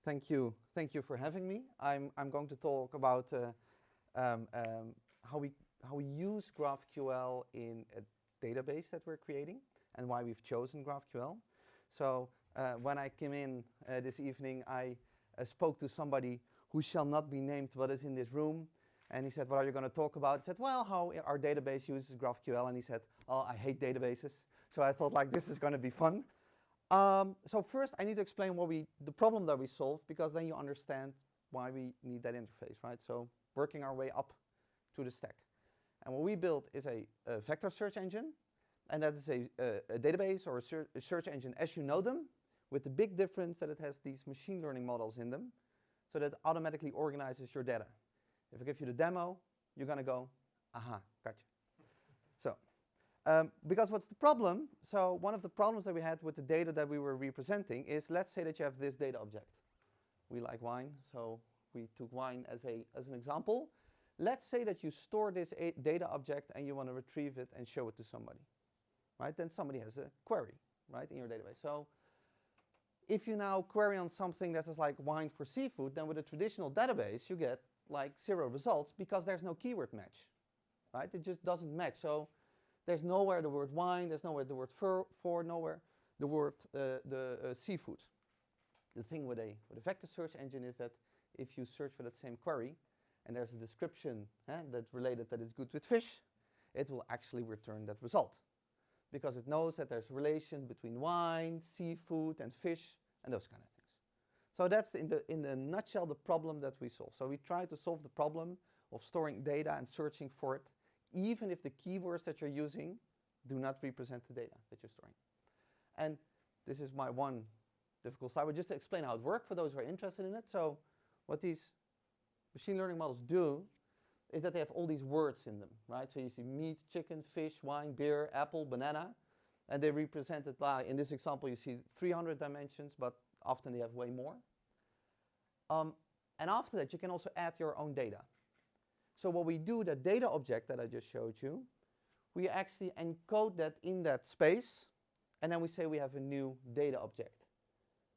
Thank you for having me. I'm going to talk about how we use GraphQL in a database that we're creating and why we've chosen GraphQL. So when I came in this evening, I spoke to somebody who shall not be named but is in this room. And he said, what are you going to talk about? I said, well, how our database uses GraphQL. And he said, oh, I hate databases. So I thought, like, this is going to be fun. So first, I need to explain the problem that we solve, because then you understand why we need that interface, right? So working our way up to the stack. And what we built is a vector search engine. And that is a database or a search engine as you know them, with the big difference that it has these machine learning models in them, so that it automatically organizes your data. If I give you the demo, you're going to go, aha, gotcha. So, because what's the problem? So one of the problems that we had with the data that we were representing is, let's say that you have this data object. We like wine, so we took wine as an example. Let's say that you store this data object and you want to retrieve it and show it to somebody, right? Then somebody has a query, right, in your database. So if you now query on something that is like wine for seafood, then with a traditional database, you get like 0 results because there's no keyword match, right? It just doesn't match. So there's nowhere the word wine, there's nowhere the word for, nowhere the word seafood. The thing with a vector search engine is that if you search for that same query and there's a description that's related that it's good with fish, it will actually return that result, because it knows that there's a relation between wine, seafood, and fish, and those kind of things. So that's in the nutshell the problem that we solve. So we try to solve the problem of storing data and searching for it, even if the keywords that you're using do not represent the data that you're storing. And this is my one difficult slide, but just to explain how it works for those who are interested in it. So what these machine learning models do is that they have all these words in them, right? So you see meat, chicken, fish, wine, beer, apple, banana, and they represent it. In this example, you see 300 dimensions, but often they have way more. And after that, you can also add your own data. So what we do, that data object that I just showed you, we actually encode that in that space, and then we say we have a new data object,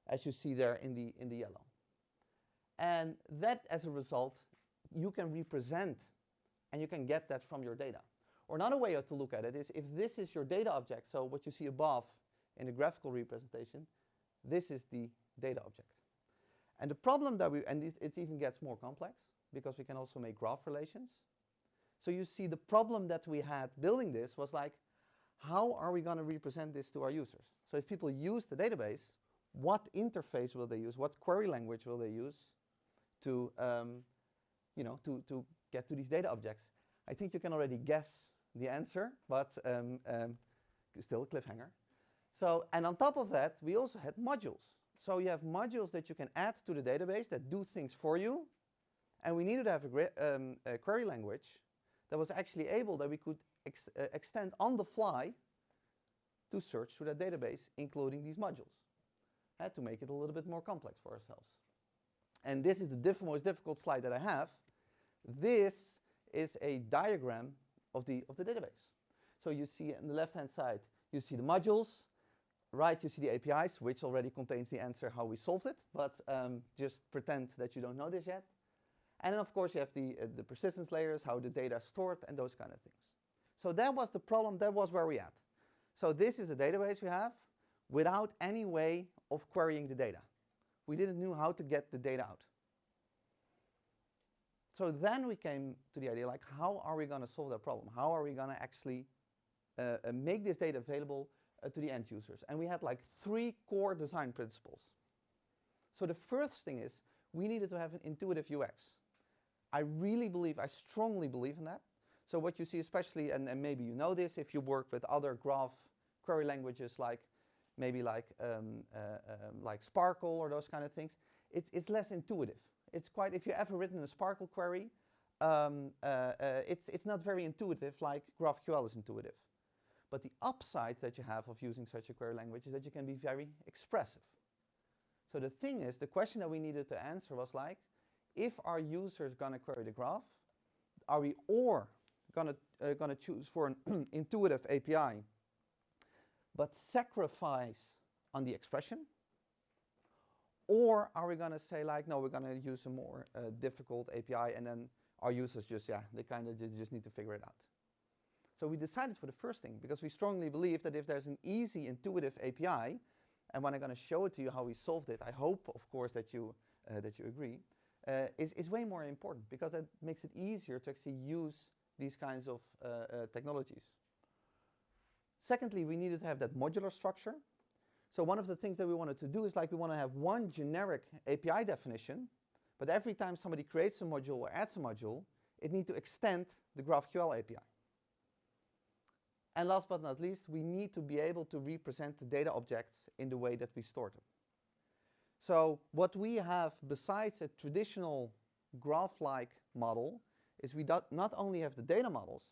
as you see there in the yellow. And that, as a result, you can represent, and you can get that from your data. Or another way to look at it is, if this is your data object, so what you see above in the graphical representation, this is the data object. And the problem that it even gets more complex, because we can also make graph relations. So you see the problem that we had building this was like, how are we going to represent this to our users? So if people use the database, what interface will they use? What query language will they use to to get to these data objects? I think you can already guess the answer, but still a cliffhanger. So, and on top of that, we also had modules. So you have modules that you can add to the database that do things for you. And we needed to have a query language that was actually able, that we could extend on the fly to search through that database, including these modules, to make it a little bit more complex for ourselves. And this is the most difficult slide that I have. This is a diagram of the database. So you see on the left-hand side, you see the modules. Right, you see the APIs, which already contains the answer how we solved it. But just pretend that you don't know this yet. And then, of course, you have the persistence layers, how the data is stored, and those kind of things. So that was the problem. That was where we at. So this is a database we have without any way of querying the data. We didn't know how to get the data out. So then we came to the idea, like, how are we going to solve that problem? How are we going to actually make this data available to the end users? And we had like 3 core design principles. So the first thing is, we needed to have an intuitive UX. I strongly believe in that. So what you see especially, and maybe you know this, if you work with other graph query languages like maybe like Sparkle or those kind of things, it's less intuitive. It's quite, if you ever written a Sparkle query, it's not very intuitive like GraphQL is intuitive. But the upside that you have of using such a query language is that you can be very expressive. So the thing is, the question that we needed to answer was like, if our user is going to query the graph, are we going to choose for an intuitive API, but sacrifice on the expression? Or are we going to say like, no, we're going to use a more difficult API, and then our users just, they kind of just need to figure it out. So we decided for the first thing, because we strongly believe that if there's an easy, intuitive API, and when I'm going to show it to you how we solved it, I hope, of course, that you agree, is way more important, because that makes it easier to actually use these kinds of technologies. Secondly, we needed to have that modular structure. So one of the things that we wanted to do is like we want to have one generic API definition, but every time somebody creates a module or adds a module, it needs to extend the GraphQL API. And last but not least, we need to be able to represent the data objects in the way that we store them. So what we have besides a traditional graph-like model is we not only have the data models,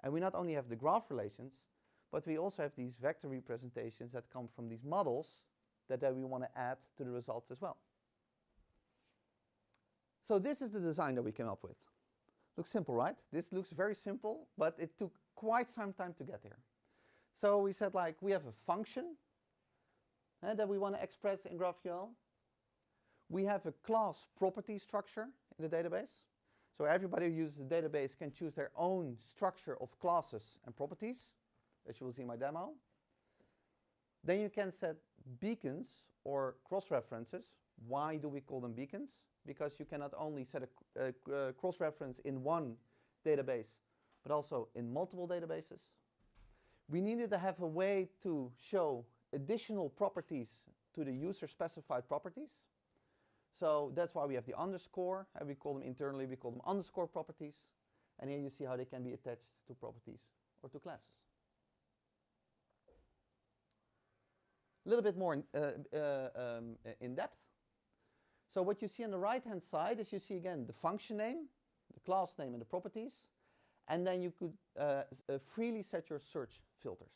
and we not only have the graph relations, but we also have these vector representations that come from these models that we want to add to the results as well. So this is the design that we came up with. Looks simple, right? This looks very simple, but it took quite some time to get there. So we said like we have a function that we want to express in GraphQL. We have a class property structure in the database. So everybody who uses the database can choose their own structure of classes and properties, as you will see in my demo. Then you can set beacons or cross-references. Why do we call them beacons? Because you cannot only set a cross-reference in one database, but also in multiple databases. We needed to have a way to show additional properties to the user-specified properties. So that's why we have the underscore, and we call them internally, we call them underscore properties. And here you see how they can be attached to properties or to classes. A little bit more in depth. So what you see on the right-hand side is you see again the function name, the class name, and the properties. And then you could freely set your search filters.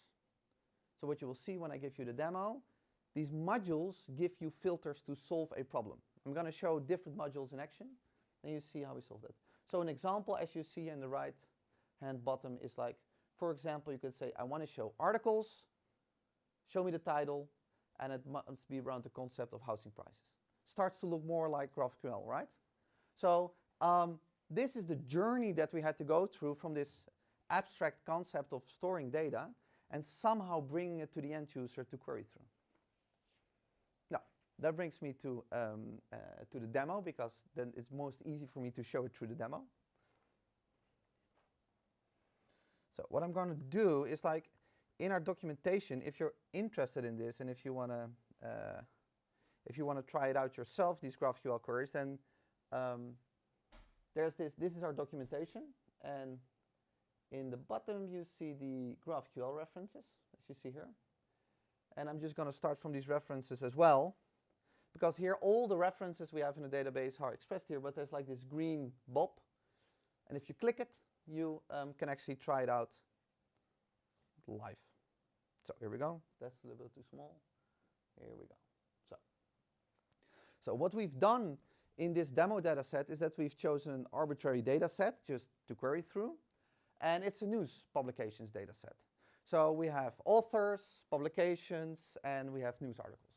So what you will see when I give you the demo, these modules give you filters to solve a problem. I'm going to show different modules in action, and you see how we solve that. So an example, as you see in the right-hand bottom, is like, for example, you could say, I want to show articles, show me the title, and it must be around the concept of housing prices. Starts to look more like GraphQL, right? So this is the journey that we had to go through from this abstract concept of storing data and somehow bringing it to the end user to query through. Now, that brings me to the demo, because then it's most easy for me to show it through the demo. So what I'm going to do is like, in our documentation, if you're interested in this and if you want to try it out yourself, these GraphQL queries, then there's this is our documentation, and in the bottom you see the GraphQL references, as you see here. And I'm just going to start from these references as well, because here all the references we have in the database are expressed here, but there's like this green bulb, and if you click it, you can actually try it out live. So here we go. That's a little bit too small. Here we go. So what we've done in this demo data set is that we've chosen an arbitrary data set just to query through, and it's a news publications data set. So we have authors, publications, and we have news articles.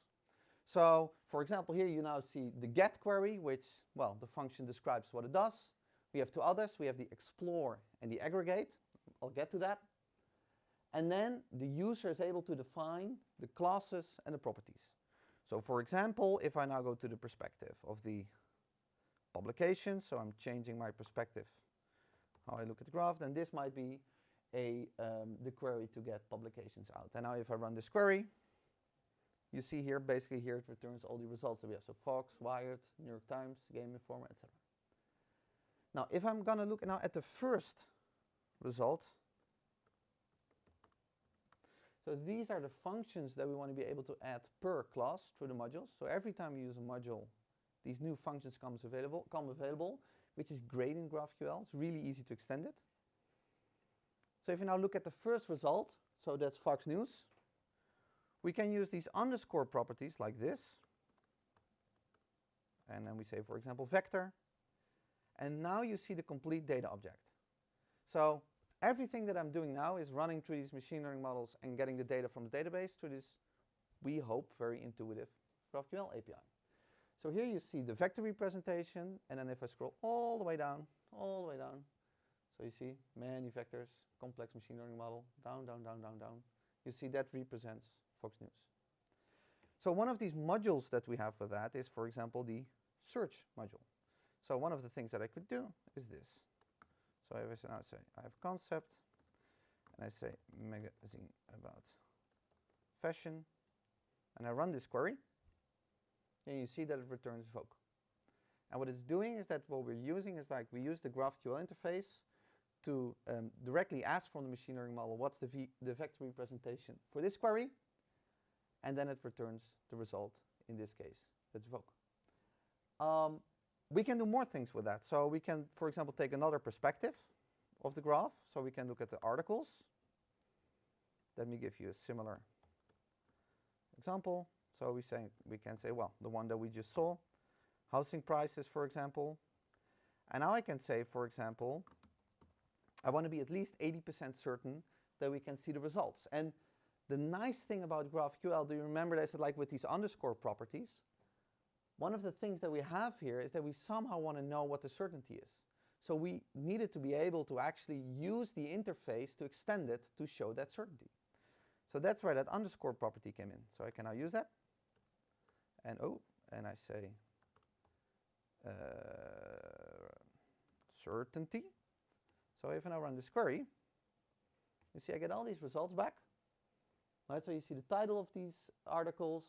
So for example, here you now see the get query, which, well, the function describes what it does. We have two others. We have the explore and the aggregate. I'll get to that. And then the user is able to define the classes and the properties. So for example, if I now go to the perspective of the publication, so I'm changing my perspective, how I look at the graph, then this might be the query to get publications out. And now if I run this query, you see here, basically here it returns all the results that we have. So Fox, Wired, New York Times, Game Informer, etc. Now if I'm going to look now at the first result, so these are the functions that we want to be able to add per class through the modules. So every time you use a module, these new functions come available, which is great in GraphQL. It's really easy to extend it. So if you now look at the first result, so that's Fox News, we can use these underscore properties like this. And then we say, for example, vector. And now you see the complete data object. So everything that I'm doing now is running through these machine learning models and getting the data from the database to this, we hope, very intuitive GraphQL API. So here you see the vector representation, and then if I scroll all the way down, so you see many vectors, complex machine learning model, down, down, down, down, down. You see that represents Fox News. So one of these modules that we have for that is, for example, the search module. So one of the things that I could do is this. So I now say I have concept, and I say magazine about fashion, and I run this query, and you see that it returns Vogue. And what it's doing is that what we're using is like we use the GraphQL interface to directly ask from the machine learning model what's the vector representation for this query, and then it returns the result, in this case, that's Vogue. We can do more things with that. So we can, for example, take another perspective of the graph. So we can look at the articles. Let me give you a similar example. So we can say, well, the one that we just saw, housing prices, for example. And now I can say, for example, I want to be at least 80% certain that we can see the results. And the nice thing about GraphQL, do you remember that I said like with these underscore properties? One of the things that we have here is that we somehow want to know what the certainty is. So we needed to be able to actually use the interface to extend it to show that certainty. So that's where that underscore property came in. So I can now use that. And I say certainty. So if I now run this query, you see I get all these results back. Right, so you see the title of these articles,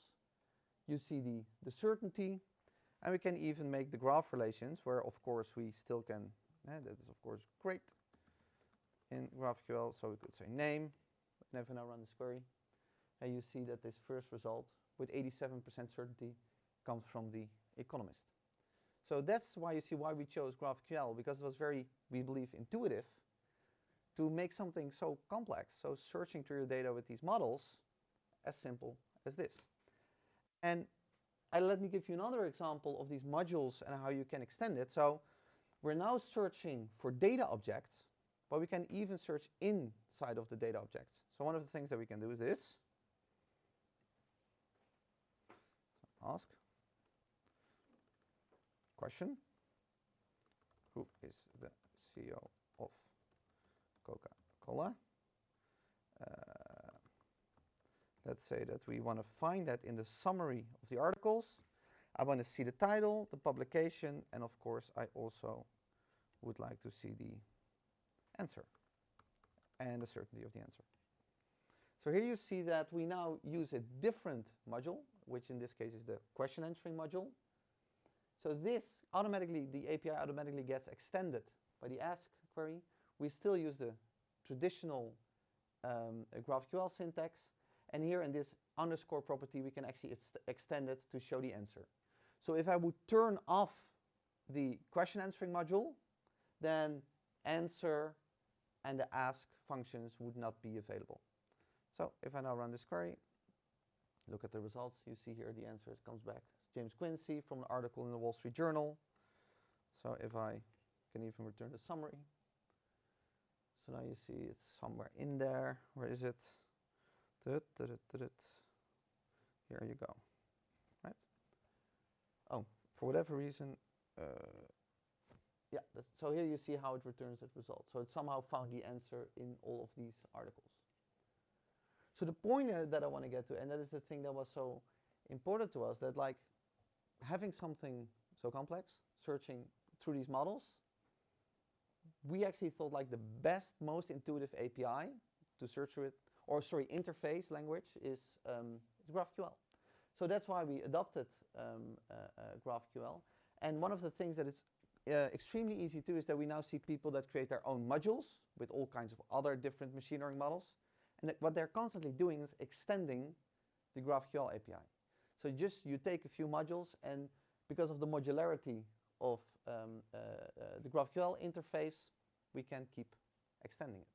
you see the certainty, and we can even make the graph relations where, of course, we still can, that is, of course, great in GraphQL. So we could say name, and if I now run this query, and you see that this first result with 87% certainty comes from The Economist. So that's why you see why we chose GraphQL, because it was very, we believe, intuitive to make something so complex, so searching through your data with these models, as simple as this. And let me give you another example of these modules and how you can extend it. So we're now searching for data objects, but we can even search inside of the data objects. So one of the things that we can do is this. Ask question, who is the CEO of Coca-Cola? Let's say that we want to find that in the summary of the articles. I want to see the title, the publication, and of course I also would like to see the answer and the certainty of the answer. So here you see that we now use a different module, which in this case is the question answering module. So this automatically, the API automatically gets extended by the ask query. We still use the traditional GraphQL syntax. And here in this underscore property, we can actually extend it to show the answer. So if I would turn off the question answering module, then answer and the ask functions would not be available. So if I now run this query, look at the results, you see here the answer comes back. James Quincy from an article in the Wall Street Journal. So if I can even return the summary. So now you see it's somewhere in there. Where is it? Here you go. Right? Oh, for whatever reason, yeah. So here you see how it returns that result. So it somehow found the answer in all of these articles. So the point that I want to get to, and that is the thing that was so important to us, that like having something so complex, searching through these models, we actually thought like the best, most intuitive API to search through it, or sorry, interface language is GraphQL. So that's why we adopted GraphQL. And one of the things that is extremely easy to do is that we now see people that create their own modules with all kinds of other different machine learning models. And what they're constantly doing is extending the GraphQL API. So just you take a few modules, and because of the modularity of the GraphQL interface, we can keep extending it.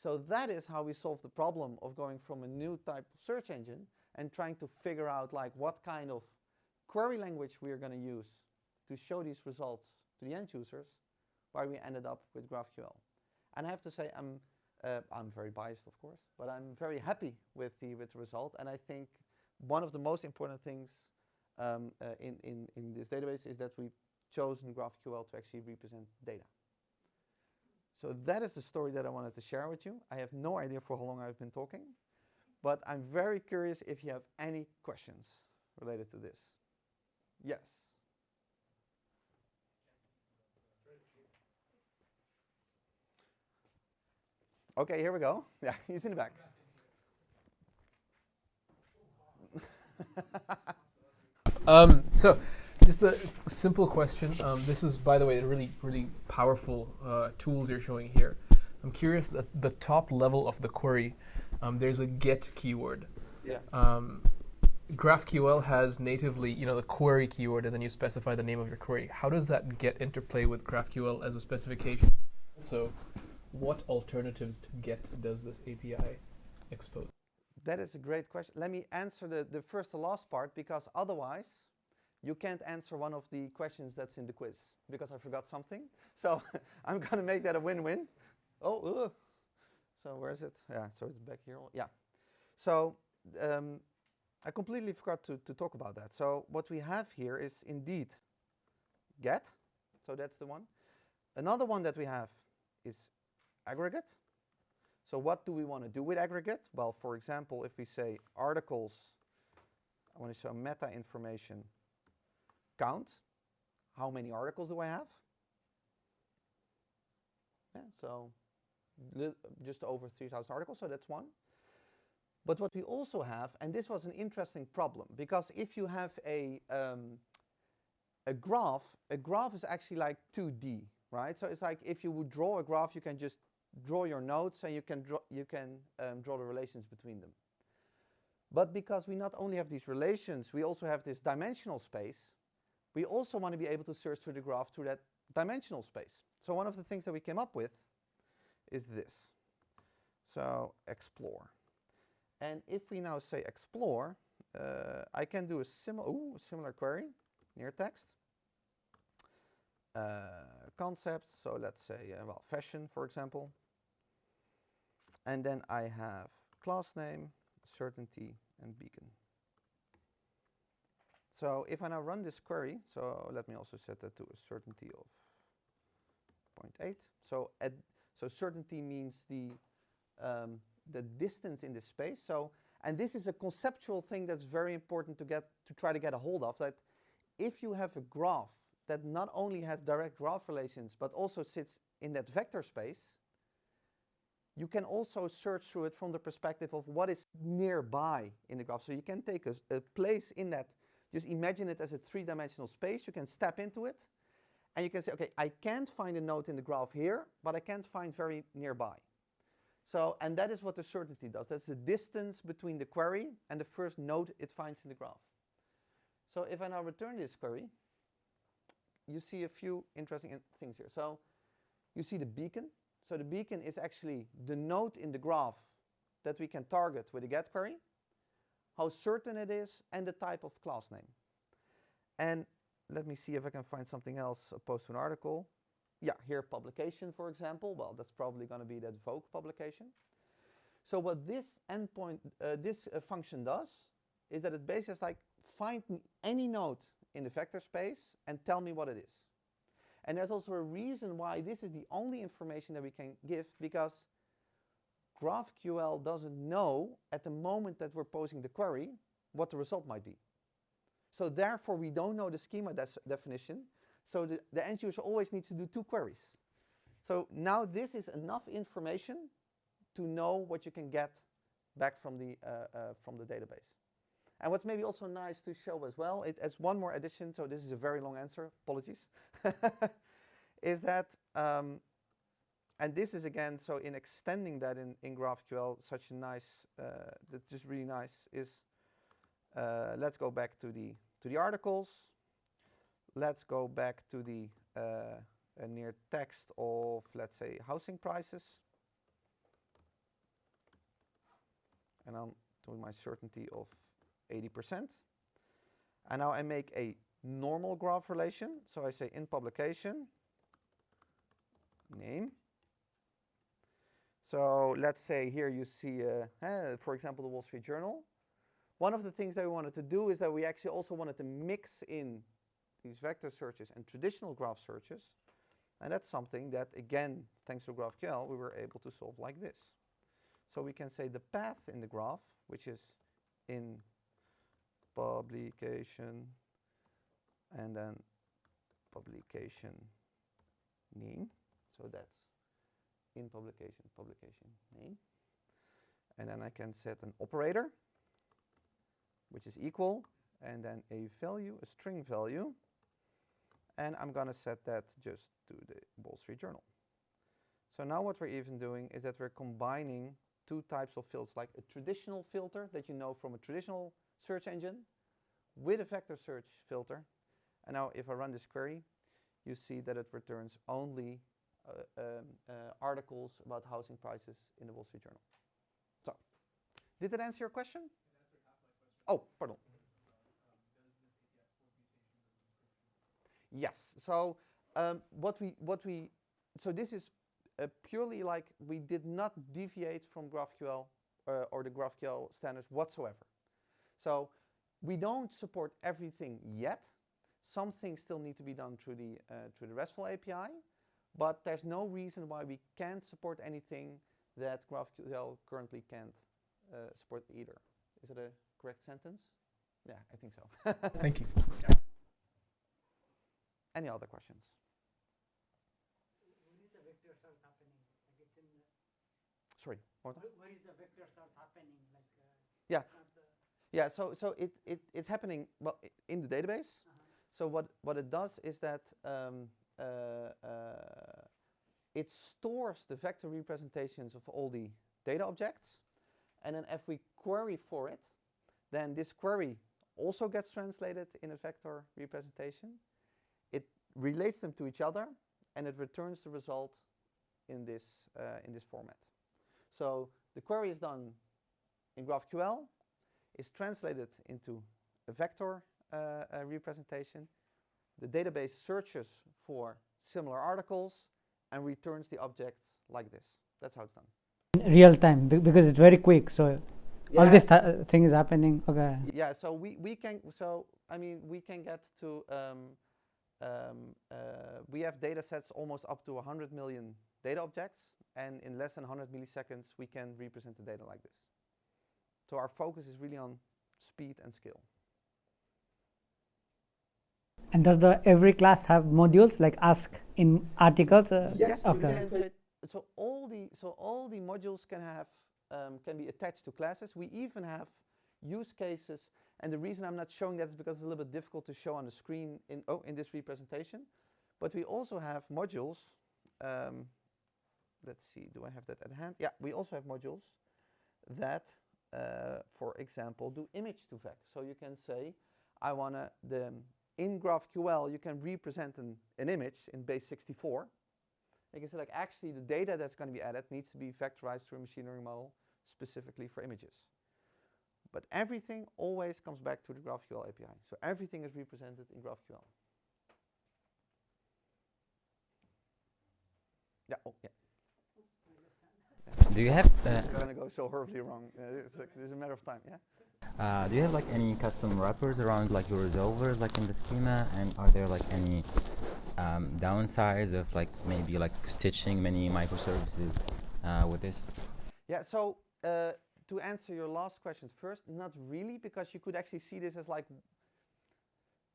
So that is how we solve the problem of going from a new type of search engine and trying to figure out like what kind of query language we are going to use to show these results to the end users, why we ended up with GraphQL. And I have to say I'm very biased, of course, but I'm very happy with the result. And I think one of the most important things in this database is that we've chosen GraphQL to actually represent data. So that is the story that I wanted to share with you. I have no idea for how long I've been talking, but I'm very curious if you have any questions related to this. Yes. Okay, here we go. Yeah, he's in the back. So just a simple question. This is, by the way, really, really powerful tools you're showing here. I'm curious, at the top level of the query, there's a get keyword. Yeah. GraphQL has natively, the query keyword, and then you specify the name of your query. How does that get interplay with GraphQL as a specification? So what alternatives to get does this API expose? That is a great question. Let me answer the first to last part, because otherwise you can't answer one of the questions that's in the quiz, because I forgot something. So I'm going to make that a win-win. Oh, so where is it? Yeah, so it's back here. Yeah. So I completely forgot to talk about that. So what we have here is indeed get. So that's the one. Another one that we have is aggregate. So what do we want to do with aggregate? Well, for example, if we say articles, I want to show meta information count. How many articles do I have? Yeah, so just over 3,000 articles, so that's one. But what we also have, and this was an interesting problem, because if you have a graph is actually like 2D, right? So it's like if you would draw a graph, you can just draw your nodes and you can draw the relations between them. But because we not only have these relations, we also have this dimensional space, we also want to be able to search through the graph through that dimensional space. So one of the things that we came up with is this. So explore. And if we now say explore, I can do a similar query, near text. Concepts, so let's say, well, fashion, for example. And then I have class name, certainty, and beacon. So if I now run this query, so let me also set that to a certainty of 0.8. So certainty means the distance in this space. So, and this is a conceptual thing that's very important to try to get a hold of, that if you have a graph that not only has direct graph relations, but also sits in that vector space, you can also search through it from the perspective of what is nearby in the graph. So you can take a place in that, just imagine it as a three-dimensional space. You can step into it, and you can say, okay, I can't find a node in the graph here, but I can't find very nearby. So, and that is what the certainty does. That's the distance between the query and the first node it finds in the graph. So if I now return this query, you see a few interesting things here. So you see the beacon. So the beacon is actually the node in the graph that we can target with a get query, how certain it is, and the type of class name. And let me see if I can find something else opposed to an article. Yeah, here publication, for example. Well, that's probably going to be that Vogue publication. So what this endpoint, this function does, is that it basically is like, find me any node in the vector space and tell me what it is. And there's also a reason why this is the only information that we can give, because GraphQL doesn't know at the moment that we're posing the query what the result might be. So therefore, we don't know the schema definition. So the end user always needs to do two queries. So now this is enough information to know what you can get back from the database. And what's maybe also nice to show as well, as one more addition, so this is a very long answer, apologies, is that, and this is again, so in extending that in GraphQL, such a nice, that's just really nice, is let's go back to the articles. Let's go back to the near text of, let's say, housing prices. And I'm doing my certainty of 80%. And now I make a normal graph relation. So I say in publication, name. So let's say here you see, for example, the Wall Street Journal. one of the things that we wanted to do is that we actually also wanted to mix in these vector searches and traditional graph searches. And that's something that, again, thanks to GraphQL, we were able to solve like this. So we can say the path in the graph, which is in publication and then publication name. So that's in publication name. And then I can set an operator, which is equal, and then a value, a string value. And I'm going to set that just to the Wall Street Journal. So now what we're even doing is that we're combining two types of filters, like a traditional filter that you know from a traditional search engine with a vector search filter. And now if I run this query, you see that it returns only articles about housing prices in the Wall Street Journal. So, did that answer your question? It answered half my question. Oh, pardon. Yes. So so this is purely like we did not deviate from GraphQL or the GraphQL standards whatsoever. So we don't support everything yet. Some things still need to be done through the RESTful API, but there's no reason why we can't support anything that GraphQL currently can't support either. Is it a correct sentence? Yeah, I think so. Thank you. Yeah. Any other questions? Where is the vector search happening? Like it's in the Sorry, more time? where is the vector search happening? Like yeah. Yeah, so it's happening in the database. So what it does is that it stores the vector representations of all the data objects, and then if we query for it, then this query also gets translated in a vector representation. It relates them to each other, and it returns the result in this format. So the query is done in GraphQL, is translated into a vector representation. The database searches for similar articles and returns the objects like this. That's how it's done. in real time because it's very quick. So Yeah. all this thing is happening. Okay. Yeah. So we can. So I mean, we can get to. We have data sets almost up to 100 million data objects, and in less than 100 milliseconds, we can represent the data like this. So our focus is really on speed and scale. And does every class have modules like ask in articles? Yes. Okay. So all the modules can be attached to classes. We even have use cases, and the reason I'm not showing that is because it's a little bit difficult to show on the screen in this representation. But we also have modules. Let's see, do I have that at hand? Yeah, we also have modules that, for example, do image to vec. So you can say, I wanna in GraphQL, you can represent an image in base 64. You can say, like, actually, the data that's going to be added needs to be vectorized through a machine learning model specifically for images. But everything always comes back to the GraphQL API. So everything is represented in GraphQL. Yeah. Oh, yeah. Do you have It's going to go so horribly wrong. It's a matter of time. Yeah. do you have like any custom wrappers around like your resolvers like in the schema, and are there like any downsides of like maybe like stitching many microservices with this? Yeah. So to answer your last question first, not really, because you could actually see this as like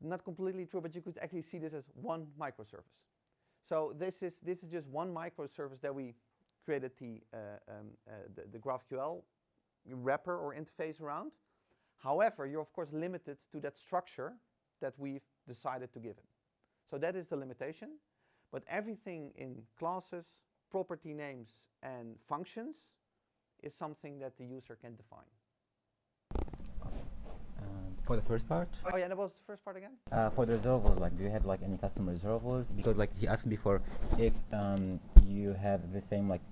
not completely true, but you could actually see this as one microservice. So this is just one microservice that we created the GraphQL wrapper or interface around. However, you're of course limited to that structure that we've decided to give it. So that is the limitation. But everything in classes, property names, and functions is something that the user can define. Awesome. For the first part? Oh yeah, that was the first part again? For the resolvers, like, do you have like any custom resolvers? Because like he asked before if you have the same like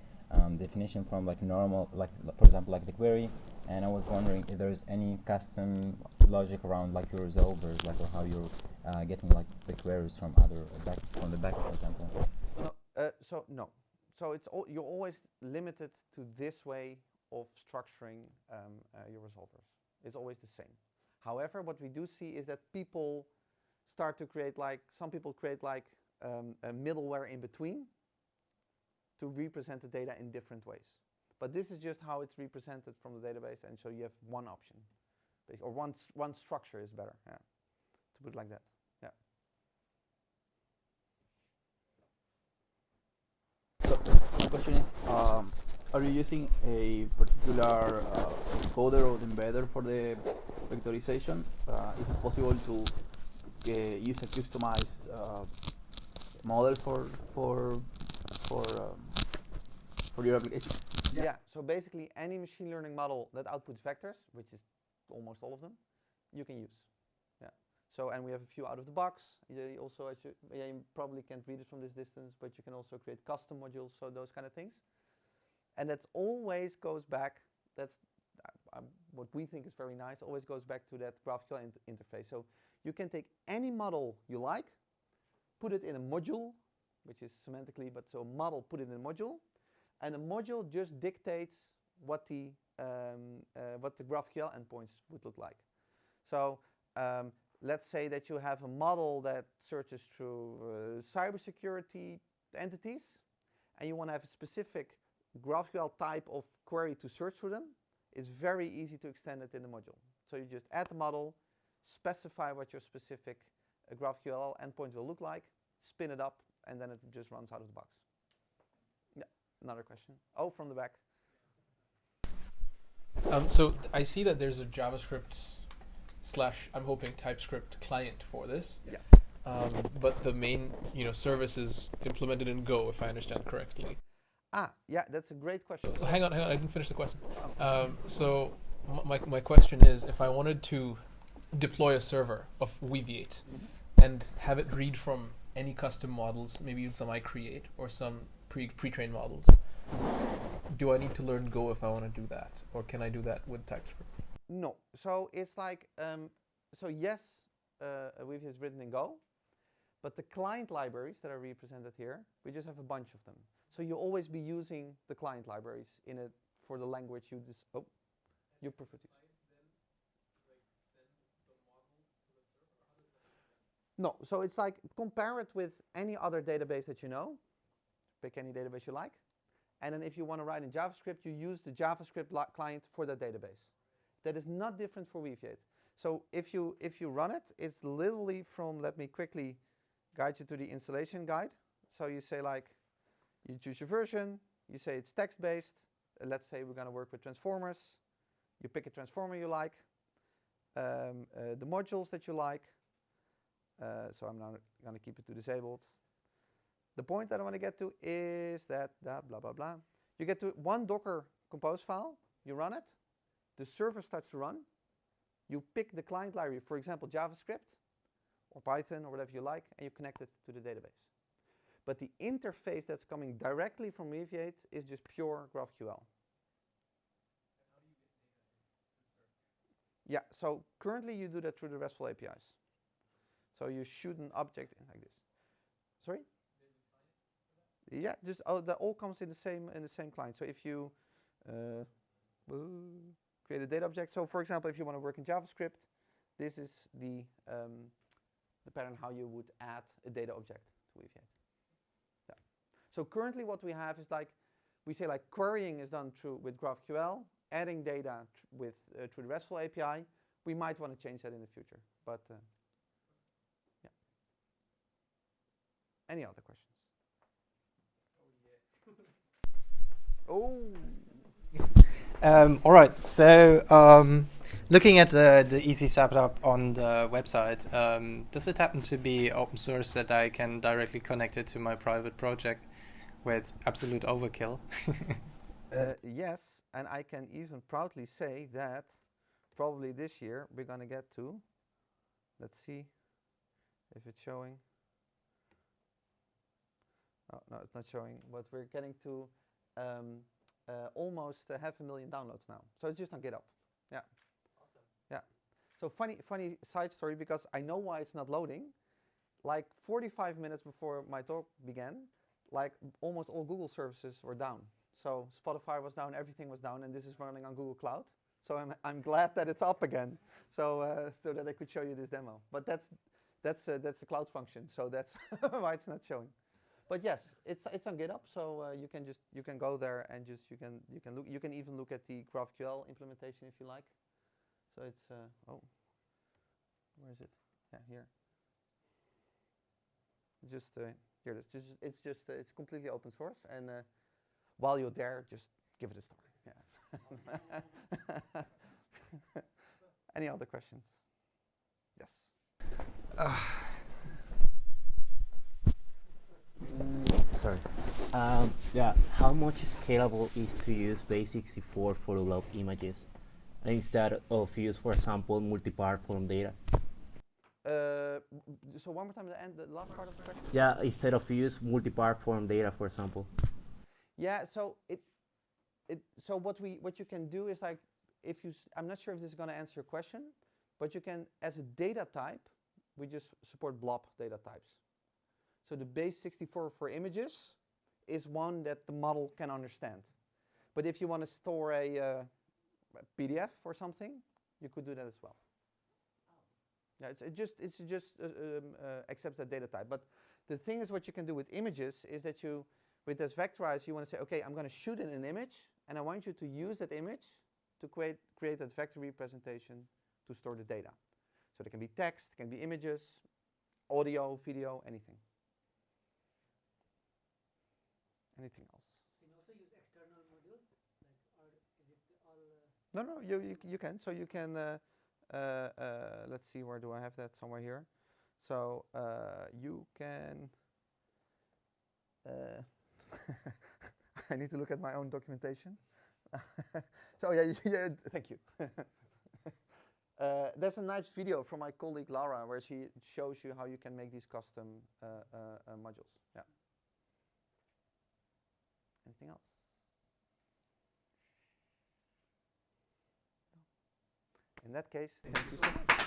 definition from like normal, like for example like the query, and I was wondering if there's any custom logic around like your resolvers, like or how you're getting like the queries from the back, for example. No. No. So it's you're always limited to this way of structuring your resolvers. It's always the same. However, what we do see is that people start to create some people create a middleware in between to represent the data in different ways. But this is just how it's represented from the database, and so you have one option, or one structure is better, yeah, to put it like that. Yeah. So the question is, are you using a particular encoder or embedder for the vectorization? Is it possible to use a customized model for your application? Yeah, so basically any machine learning model that outputs vectors, which is almost all of them, you can use. Yeah. So, and we have a few out of the box. You also, you probably can't read it from this distance, but you can also create custom modules, so those kind of things. And that's always goes back, that's what we think is very nice, always goes back to that GraphQL interface. So you can take any model you like, put it in a module, which is semantically, but so model, put it in a module, and a module just dictates what the GraphQL endpoints would look like. So let's say that you have a model that searches through cybersecurity entities, and you want to have a specific GraphQL type of query to search through them. It's very easy to extend it in the module. So you just add the model, specify what your specific GraphQL endpoint will look like, spin it up, and then it just runs out of the box. Yeah, another question. Oh, from the back. So I see that there's a JavaScript / I'm hoping TypeScript client for this. Yeah. But the main service is implemented in Go, if I understand correctly. Yeah, that's a great question. Hang on, I didn't finish the question. So my question is, if I wanted to deploy a server of Weaviate and have it read from any custom models, maybe even some I create or some pre-trained models, do I need to learn Go if I want to do that, or can I do that with TypeScript? No. So it's like, so yes, Weaviate is written in Go, but the client libraries that are represented here, we just have a bunch of them. So you'll always be using the client libraries for the language you prefer to use. No, so it's like compare it with any other database that you know. Pick any database you like. And then if you want to write in JavaScript, you use the JavaScript client for that database. That is not different for Weaviate. So if you run it, it's literally from, let me quickly guide you to the installation guide. So you say you choose your version, you say it's text-based. Let's say we're going to work with transformers. You pick a transformer you like, the modules that you like. So I'm now going to keep it to disabled. The point that I want to get to is that blah, blah, blah. You get to one Docker compose file, you run it, the server starts to run, you pick the client library, for example, JavaScript or Python or whatever you like, and you connect it to the database. But the interface that's coming directly from Weaviate is just pure GraphQL. Yeah, so currently you do that through the RESTful APIs. So you shoot an object in like this. Sorry? Yeah, just that all comes in the same client. So if you create a data object, so for example, if you want to work in JavaScript, this is the pattern how you would add a data object to Weaviate. Yeah. So currently, what we have is we say querying is done with GraphQL, adding data through the RESTful API. We might want to change that in the future, but yeah. Any other questions? Oh. All right. So, looking at the easy setup on the website, does it happen to be open source that I can directly connect it to my private project, where it's absolute overkill? Yes, and I can even proudly say that probably this year we're going to get to. Let's see if it's showing. Oh, no, it's not showing, but we're getting to almost 500,000 downloads now. So it's just on GitHub. Yeah. Awesome. Yeah. So funny side story, because I know why it's not loading. 45 minutes before my talk began, almost all Google services were down. So Spotify was down, everything was down, and this is running on Google Cloud. So I'm glad that it's up again, so so that I could show you this demo. But that's a cloud function, so that's why it's not showing. But yes, it's on GitHub, so you can go there and you can even look at the GraphQL implementation if you like. So it's oh, where is it? Yeah, here. Just here it is. It's completely open source, and while you're there, just give it a star. Yeah. Any other questions? Yes. Sorry. Yeah, how much scalable is to use base64 for low images instead of use, for example, multi-part form data? So one more time, the last part of the question? Yeah, instead of use multi-part form data, for example. Yeah, so so what you can do is like, I'm not sure if this is going to answer your question, but you can, as a data type, we just support blob data types. So the base64 for images is one that the model can understand. But if you want to store a PDF or something, you could do that as well. Yeah, it just accepts that data type. But the thing is, what you can do with images is that with this vectorize, you want to say, okay, I'm going to shoot in an image, and I want you to use that image to create that vector representation to store the data. So there can be text, it can be images, audio, video, anything. Anything else? Can you also use external modules, or is it all? No, you can. So you can. Let's see, where do I have that? Somewhere here. So you can. I need to look at my own documentation. So yeah, thank you. There's a nice video from my colleague Laura where she shows you how you can make these custom modules. Yeah. Anything else? In that case, thank you so much.